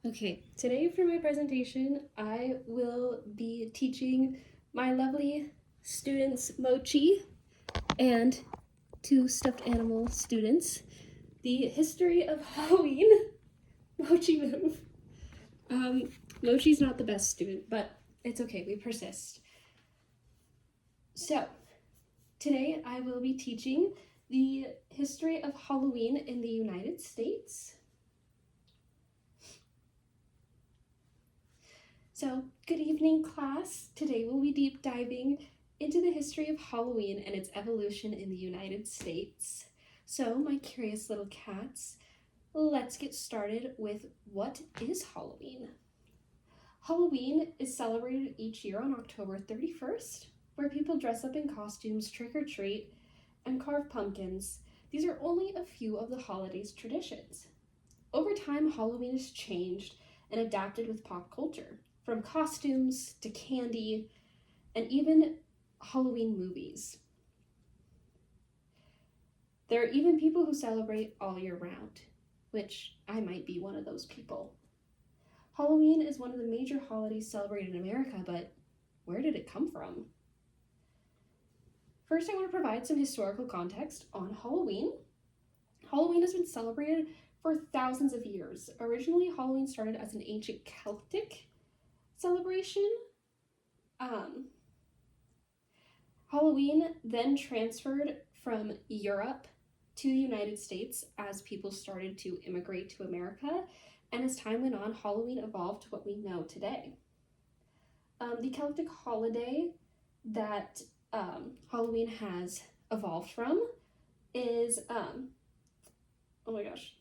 Okay, today for my presentation, I will be teaching my lovely students Mochi and two stuffed animal students the history of Halloween. Mochi move. Um, Mochi's not the best student, but it's okay, we persist. So, today I will be teaching the history of Halloween in the United States. So, good evening, class. Today we'll be deep diving into the history of Halloween and its evolution in the United States. So, my curious little cats, let's get started with what is Halloween? Halloween is celebrated each year on October 31st, where people dress up in costumes, trick or treat, and carve pumpkins. These are only a few of the holiday's traditions. Over time, Halloween has changed and adapted with pop culture, from costumes to candy and even Halloween movies. There are even people who celebrate all year round, which I might be one of those people. Halloween is one of the major holidays celebrated in America, but where did it come from? First, I want to provide some historical context on Halloween. Halloween has been celebrated for thousands of years. Originally, Halloween started as an ancient Celtic celebration. Halloween then transferred from Europe to the United States as people started to immigrate to America, and as time went on, Halloween evolved to what we know today. The Celtic holiday that Halloween has evolved from is, oh my gosh,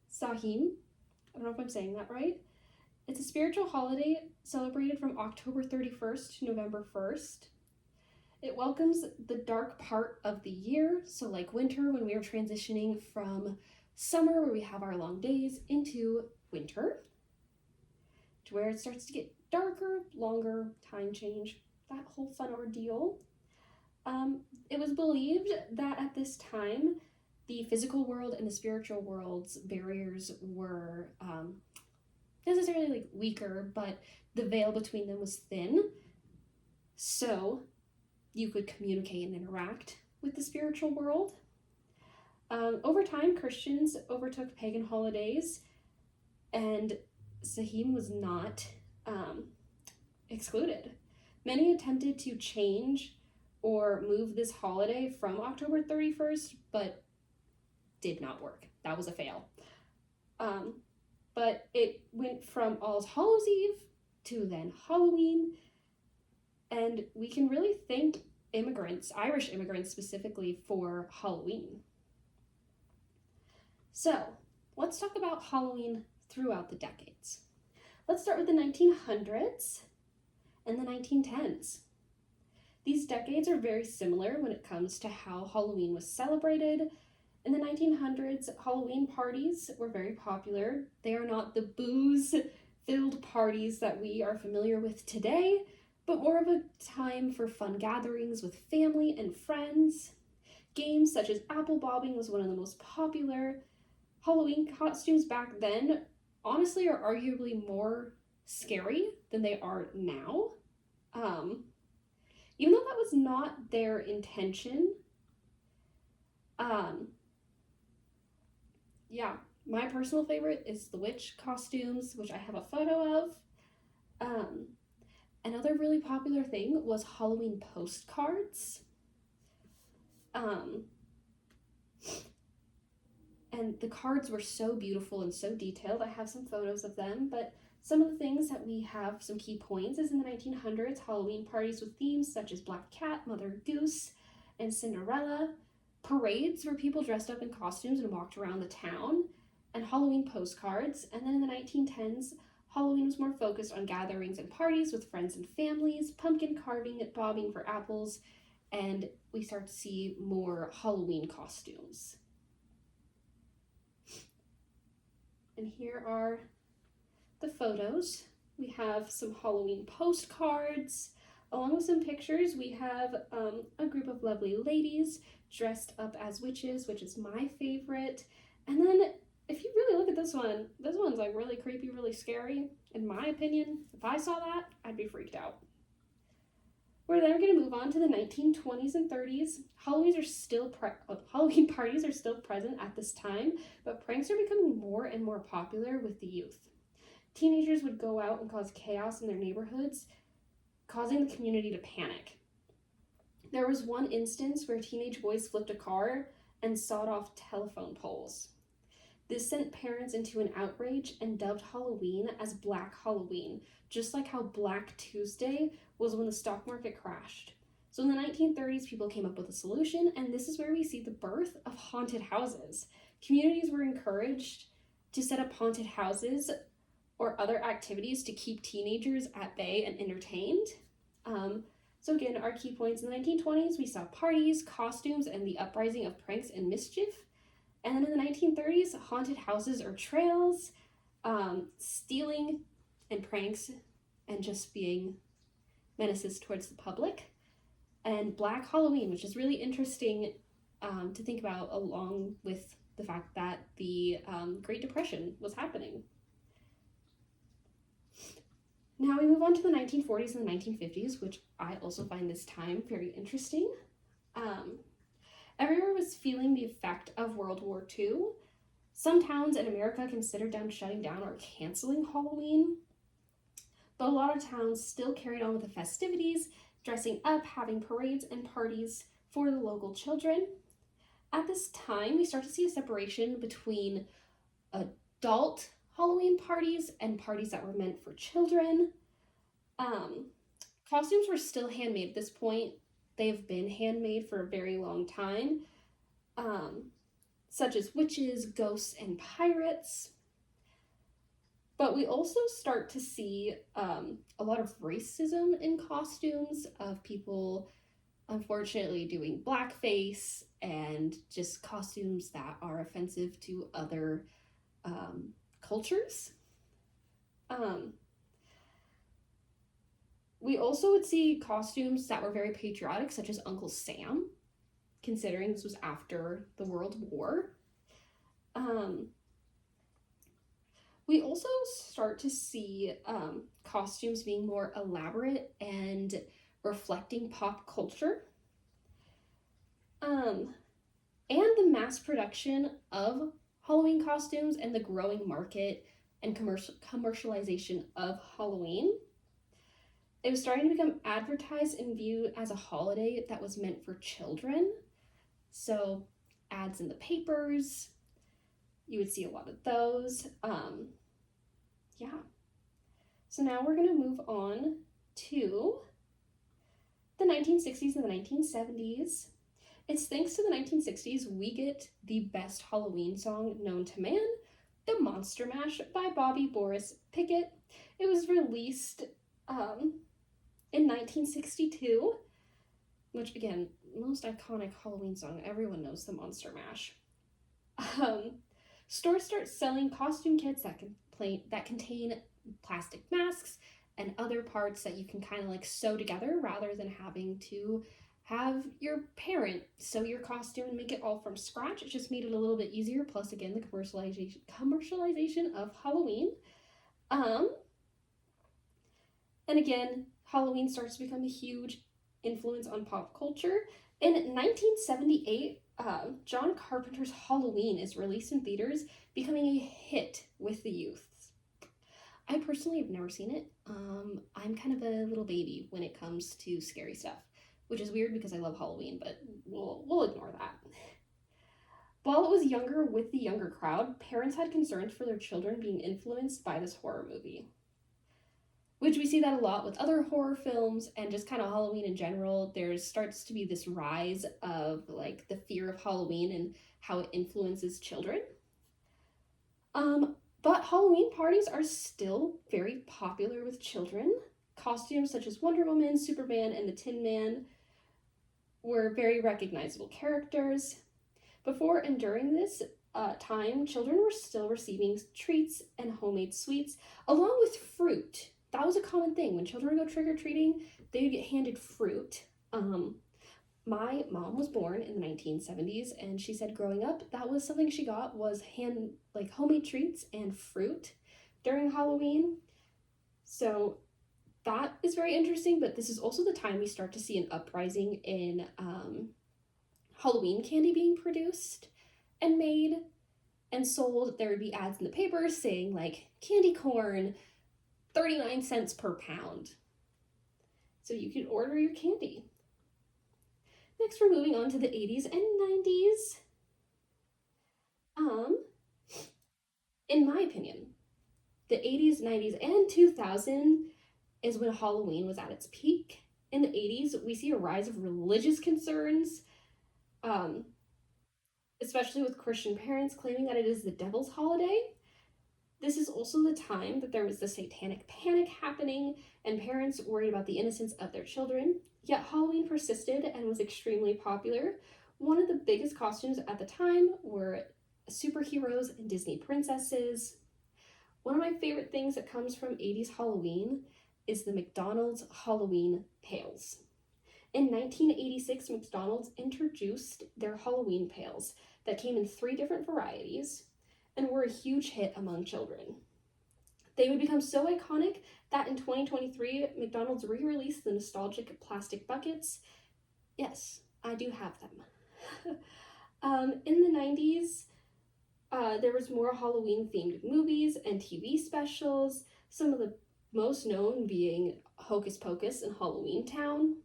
Samhain. I don't know if I'm saying that right. It's a spiritual holiday celebrated from October 31st to November 1st. It welcomes the dark part of the year, so like winter when we are transitioning from summer where we have our long days into winter, to where it starts to get darker, longer, time change, that whole fun ordeal. It was believed that at this time, the physical world and the spiritual world's barriers were necessarily like weaker, but the veil between them was thin. So you could communicate and interact with the spiritual world. Over time, Christians overtook pagan holidays, and Samhain was not excluded. Many attempted to change or move this holiday from October 31st, but did not work. That was a fail. But it went from All Hallows Eve to then Halloween, and we can really thank immigrants, Irish immigrants specifically, for Halloween. So, let's talk about Halloween throughout the decades. Let's start with the 1900s and the 1910s. These decades are very similar when it comes to how Halloween was celebrated. In the 1900s, Halloween parties were very popular. They are not the booze-filled parties that we are familiar with today, but more of a time for fun gatherings with family and friends. Games such as apple bobbing was one of the most popular. Halloween costumes back then, honestly, are arguably more scary than they are now. Even though that was not their intention, yeah, my personal favorite is the witch costumes, which I have a photo of. Another really popular thing was Halloween postcards. And the cards were so beautiful and so detailed. I have some photos of them, but some of the things that we have some key points is in the 1900s, Halloween parties with themes such as Black Cat, Mother Goose, and Cinderella, parades where people dressed up in costumes and walked around the town, and Halloween postcards. And then in the 1910s, Halloween was more focused on gatherings and parties with friends and families, pumpkin carving, bobbing for apples, and we start to see more Halloween costumes. And here are the photos. We have some Halloween postcards. Along with some pictures, we have a group of lovely ladies dressed up as witches, which is my favorite. And then if you really look at those this one. This one's like really creepy, really scary. In my opinion, if I saw that, I'd be freaked out. We're then going to move on to the 1920s and 30s. Halloween parties are still present at this time, but pranks are becoming more and more popular with the youth. Teenagers would go out and cause chaos in their neighborhoods, causing the community to panic. There was one instance where teenage boys flipped a car and sawed off telephone poles. This sent parents into an outrage and dubbed Halloween as Black Halloween, just like how Black Tuesday was when the stock market crashed. So in the 1930s, people came up with a solution, and this is where we see the birth of haunted houses. Communities were encouraged to set up haunted houses or other activities to keep teenagers at bay and entertained. So again, our key points in the 1920s, we saw parties, costumes, and the uprising of pranks and mischief. And then in the 1930s, haunted houses or trails, stealing and pranks, and just being menaces towards the public. And Black Halloween, which is really interesting to think about, along with the fact that the Great Depression was happening. Now we move on to the 1940s and the 1950s, which I also find this time very interesting. Everyone was feeling the effect of World War II. Some towns in America considered shutting down or canceling Halloween, but a lot of towns still carried on with the festivities, dressing up, having parades and parties for the local children. At this time, we start to see a separation between adult Halloween parties and parties that were meant for children. Costumes were still handmade at this point. They've been handmade for a very long time, such as witches, ghosts, and pirates. But we also start to see a lot of racism in costumes, of people unfortunately doing blackface and just costumes that are offensive to other cultures. We also would see costumes that were very patriotic, such as Uncle Sam, considering this was after the World War. We also start to see costumes being more elaborate and reflecting pop culture. And the mass production of Halloween costumes and the growing market and commercialization of Halloween. It was starting to become advertised and viewed as a holiday that was meant for children. So ads in the papers, you would see a lot of those. So now we're going to move on to the 1960s and the 1970s. It's thanks to the 1960s we get the best Halloween song known to man, The Monster Mash by Bobby Boris Pickett. It was released in 1962, which again, most iconic Halloween song, everyone knows The Monster Mash. Stores start selling costume kits that contain plastic masks and other parts that you can kind of like sew together, rather than having to have your parent sew your costume and make it all from scratch. It just made it a little bit easier. Plus, again, the commercialization of Halloween. And again, Halloween starts to become a huge influence on pop culture. In 1978, John Carpenter's Halloween is released in theaters, becoming a hit with the youth. I personally have never seen it. I'm kind of a little baby when it comes to scary stuff, which is weird because I love Halloween, but we'll ignore that. While it was younger with the younger crowd, parents had concerns for their children being influenced by this horror movie, which we see that a lot with other horror films and just kind of Halloween in general. There starts to be this rise of like the fear of Halloween and how it influences children. But Halloween parties are still very popular with children. Costumes such as Wonder Woman, Superman, and the Tin Man were very recognizable characters. Before and during this time, children were still receiving treats and homemade sweets, along with fruit. That was a common thing. When children would go trick-or-treating, they would get handed fruit. My mom was born in the 1970s, and she said growing up, that was something she got was homemade treats and fruit during Halloween. So that is very interesting, but this is also the time we start to see an uprising in Halloween candy being produced and made and sold. There would be ads in the papers saying, like, candy corn, 39 cents per pound. So you could order your candy. Next, we're moving on to the 80s and 90s. In my opinion, the 80s, 90s, and 2000 is when Halloween was at its peak. In the 80s, we see a rise of religious concerns, um, especially with Christian parents claiming that it is the devil's holiday. This is also the time that there was the satanic panic happening and parents worried about the innocence of their children. Yet Halloween persisted and was extremely popular. One of the biggest costumes at the time were superheroes and Disney princesses. One of my favorite things that comes from 80s Halloween is the McDonald's Halloween pails. In 1986, McDonald's introduced their Halloween pails that came in 3 different varieties and were a huge hit among children. They would become so iconic that in 2023, McDonald's re-released the nostalgic plastic buckets. Yes, I do have them. In the 90s, there was more Halloween-themed movies and TV specials, some of the most known being Hocus Pocus and Halloween Town.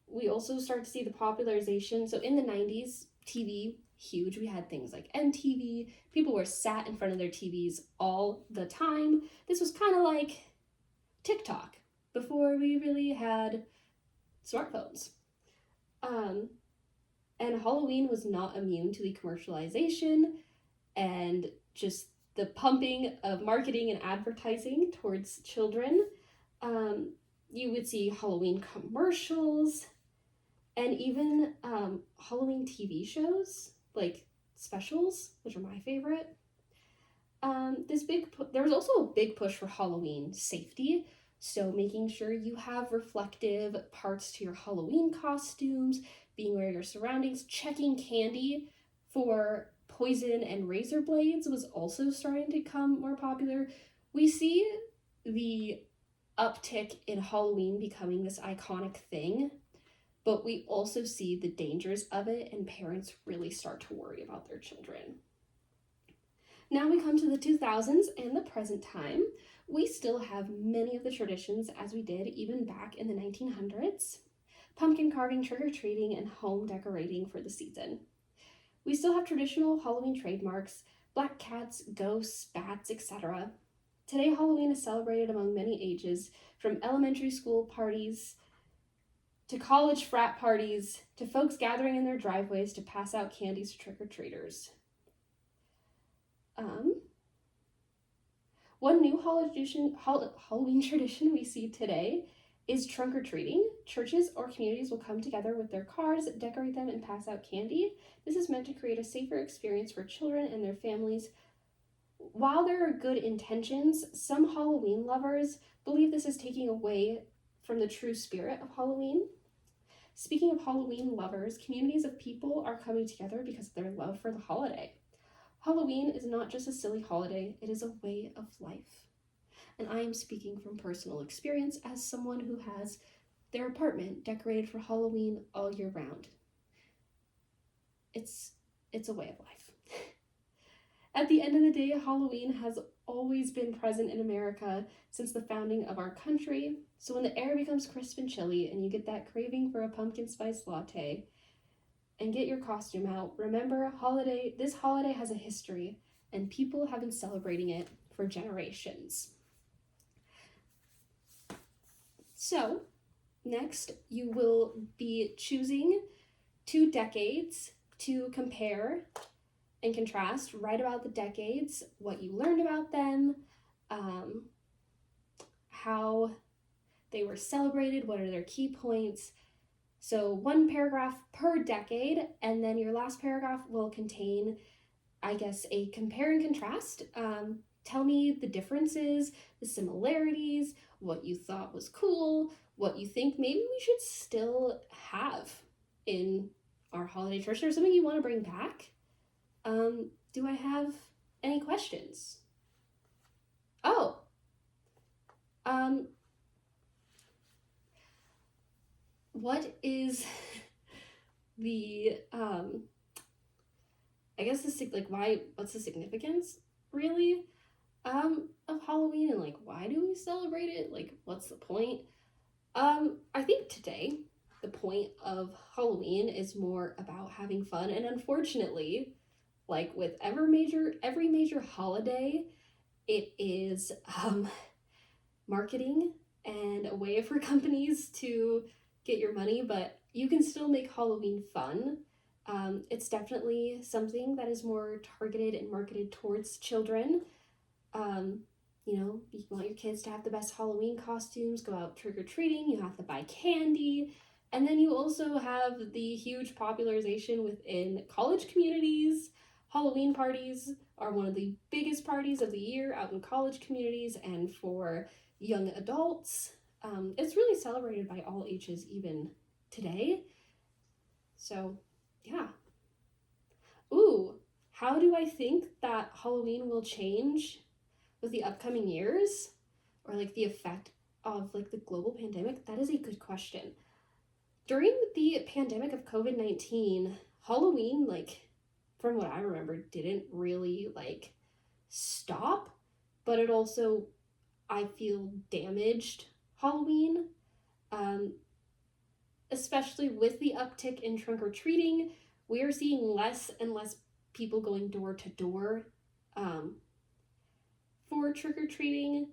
We also start to see the popularization. So in the 90s, TV, huge. We had things like MTV. People were sat in front of their TVs all the time. This was kind of like TikTok before we really had smartphones. And Halloween was not immune to the commercialization and just the pumping of marketing and advertising towards children. You would see Halloween commercials and even Halloween TV shows, like specials, which are my favorite. There was also a big push for Halloween safety. So making sure you have reflective parts to your Halloween costumes, being aware of your surroundings, checking candy for poison and razor blades was also starting to become more popular. We see the uptick in Halloween becoming this iconic thing, but we also see the dangers of it, and parents really start to worry about their children. Now we come to the 2000s and the present time. We still have many of the traditions as we did even back in the 1900s. Pumpkin carving, trick-or-treating, and home decorating for the season. We still have traditional Halloween trademarks, black cats, ghosts, bats, etc. Today, Halloween is celebrated among many ages, from elementary school parties to college frat parties to folks gathering in their driveways to pass out candies to trick-or-treaters. One new Halloween tradition we see today is trunk-or-treating. Churches or communities will come together with their cars, decorate them, and pass out candy. This is meant to create a safer experience for children and their families. While there are good intentions, some Halloween lovers believe this is taking away from the true spirit of Halloween. Speaking of Halloween lovers, communities of people are coming together because of their love for the holiday. Halloween is not just a silly holiday, it is a way of life. And I am speaking from personal experience as someone who has their apartment decorated for Halloween all year round. It's a way of life. At the end of the day, Halloween has always been present in America since the founding of our country. So when the air becomes crisp and chilly and you get that craving for a pumpkin spice latte and get your costume out, remember this holiday has a history and people have been celebrating it for generations. So next you will be choosing 2 decades to compare and contrast, write about the decades, what you learned about them, how they were celebrated, what are their key points. So 1 paragraph per decade, and then your last paragraph will contain, I guess, a compare and contrast. tell me the differences, the similarities, what you thought was cool, what you think maybe we should still have in our holiday tradition, or something you want to bring back. Do I have any questions? Oh, what is the I guess what's the significance really of Halloween, and like why do we celebrate it? Like what's the point? I think today the point of Halloween is more about having fun, and unfortunately, like with every major holiday, it is marketing and a way for companies to get your money, but you can still make Halloween fun. It's definitely something that is more targeted and marketed towards children. You want your kids to have the best Halloween costumes, go out trick-or-treating, you have to buy candy, and then you also have the huge popularization within college communities. Halloween parties are one of the biggest parties of the year out in college communities and for young adults. It's really celebrated by all ages even today. So, yeah. Ooh, how do I think that Halloween will change with the upcoming years, or like the effect of like the global pandemic? That is a good question. During the pandemic of COVID-19, Halloween, like from what I remember, didn't really like stop, but it also, I feel, damaged Halloween, especially with the uptick in trunk or treating. We are seeing less and less people going door to door for trick or treating.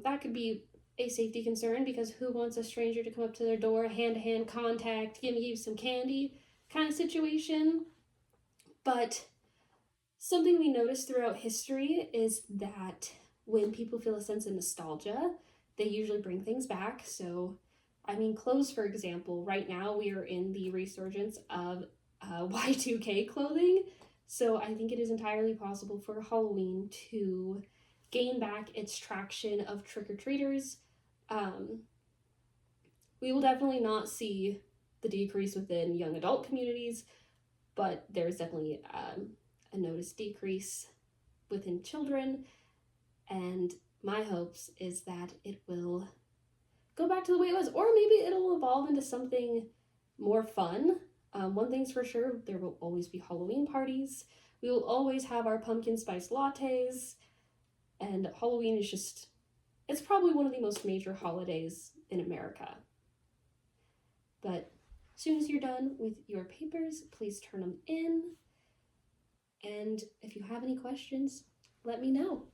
That could be a safety concern, because who wants a stranger to come up to their door, hand to hand contact, give you some candy kind of situation. But something we notice throughout history is that when people feel a sense of nostalgia, they usually bring things back. So, I mean, clothes, for example, right now we are in the resurgence of Y2K clothing. So I think it is entirely possible for Halloween to gain back its traction of trick-or-treaters. We will definitely not see the decrease within young adult communities, but there's definitely a noticed decrease within children, and my hopes is that it will go back to the way it was, or maybe it'll evolve into something more fun. One thing's for sure, there will always be Halloween parties. We will always have our pumpkin spice lattes, and Halloween is just, it's probably one of the most major holidays in America. But as soon as you're done with your papers, please turn them in. And if you have any questions, let me know.